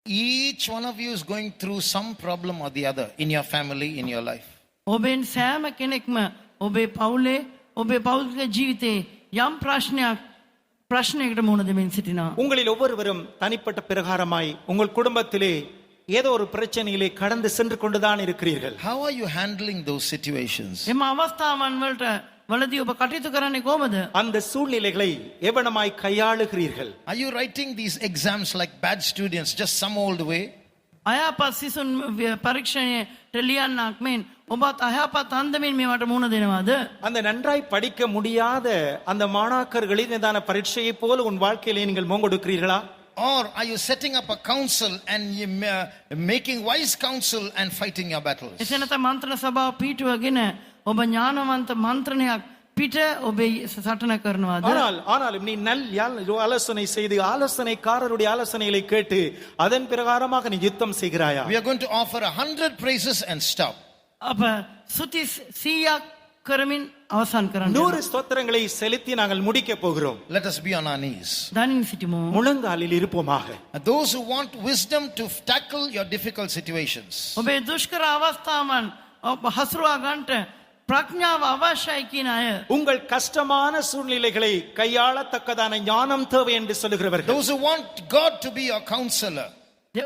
each one of you is going through some problem or the other in your family, in your life. ඔබෙන් සෑම කෙනෙක්ම ඔබේ පවුලේ ඔබේ පෞද්ගලික ජීවිතේ යම් ප්‍රශ්නයකට මුහුණ දෙමින් සිටිනවා. உங்களில் ஒவ்வொருவரும் தனிப்பட்ட பிரகாரமாய் உங்கள் குடும்பத்திலே ஏதோ ஒரு பிரச்சனையிலே கடந்து சென்று கொண்டுதான் இருக்கிறீர்கள். How are you handling those situations? එම අවස්ථාවන් වලදී ඔබ කටයුතු කරන්නේ කොහොමද? அந்த சூழ்நிலைகளை எவனமாய் கையாளுகிறீர்கள்? Are you writing these exams like bad students, just some old way? අයහපත් සිසුන් පරීක්ෂණයට ලියන්නක් මෙන් ඔබත් අයහපත් අන්දමින් මේවට මුහුණ දෙනවද? அந்த நன்றாய் படிக்க முடியாத அந்த மாணாக்கர்களின் நிதான பரீட்சையை போல உன் வாழ்க்கையிலே நீங்கள் மோங்கொடுக்கிறீர்களா? Or are you setting up a council and making wise counsel and fighting your battles? එසේ නැත්නම් මන්ත්‍රණ සභාව පීඨුවගෙන ඔබ ඥානවන්ත මන්ත්‍රණයක් පිට ඔබේ සටන කරනවාද? ஆனாலும் நீ ஆலோசனை செய்து ஆலோசனைக்காரருடைய ஆலோசனைகளை கேட்டு அதன் பிரகாரமாக நீ யுத்தம் செய்கிறாயா? We are going to offer 100 praises and stop. අප සුති 100ක් කරමින් අවසන් කරන්න. 100 ஸ்தோத்திரங்களை செலுத்தி நாங்கள் முடிக்க போகிறோம். Let us be on our knees. දනින් සිටිමු. முழங்காலில் இருப்போமாக. Those who want wisdom to tackle your difficult situations. ඔබේ දුෂ්කර අවස්ථාවන් ඔබ හසුරුවා ගන්නට ප්‍රඥාව අවශ්‍යයි කියන අය. உங்கள் கஷ்டமான சூழ்நிலைகளை கையாளத்தக்கதான ஞானம் தேவை என்று சொல்லுகிறவர்கள். Those who want God to be your counselor.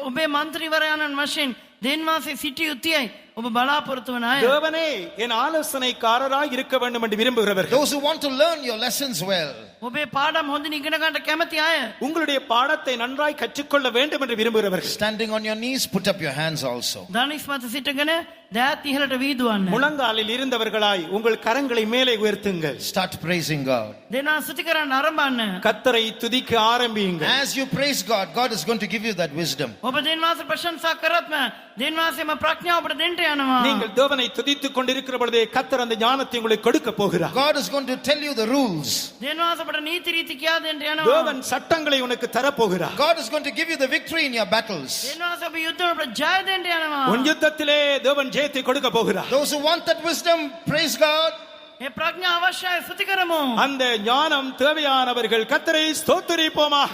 ඔබේ මන්ත්‍රීවරයාණන් වශයෙන් දෙන්වාසේ සිටිය යුතුයයි ඔබ බලාපොරොත්තු වන අය. தேவனே என் ஆலோசனைக்காரராய் இருக்க வேண்டும் என்று விரும்புகிறவர்கள். Those who want to learn your lessons well. ඔබේ පාඩම් හොඳින් ඉගෙන ගන්න කැමති අය. உங்களுடைய பாடத்தை நன்றாய் கற்றுக்கொள்ள வேண்டும் என்று விரும்புகிறவர்கள். Standing on your knees, put up your hands also. දනිස් මත සිටගෙන දෑත් ඉහළට වීදුවන්න. முழங்காலில் இருந்தவர்களாய் உங்கள் கரங்களை மேலே உயர்த்துங்கள். Start praising God. දෙනා ස්තුති කරන්න ආරම්භන්න. கர்த்தரை துதிக்க ஆரம்பியுங்கள். As you praise God, God is going to give you that wisdom. ඔබ දෙන්වාසේ ප්‍රශංසා කරත්ම දෙන්වාසේම ප්‍රඥාව ඔබට දෙන්න යනවා. நீங்கள் தேவனை துதித்துக் கொண்டிருக்கிற பொழுதே கர்த்தர் அந்த ஞானத்தை உங்களுக்கு கொடுக்க போகிறார். God is going to tell you the rules. දෙන්වාසේ ඔබට නීති රීති කියා දෙන්න යනවා. தேவன் சட்டங்களை உனக்கு தர போகிறார். God is going to give you the victory in your battles. දෙන්වාසේ ඔබ යුද්ධවල ඔබට ජය දෙන්න යනවා. உன் யுத்தத்திலே தேவன் ஜெயத்தை கொடுக்க போகிறார். Those who want that wisdom, praise God. මේ ප්‍රඥාව අවශ්‍යයි ස්තුති කරමු. அந்த ஞானம் தேவையானவர்கள் கர்த்தரை ஸ்தோத்திரிப்போமாக.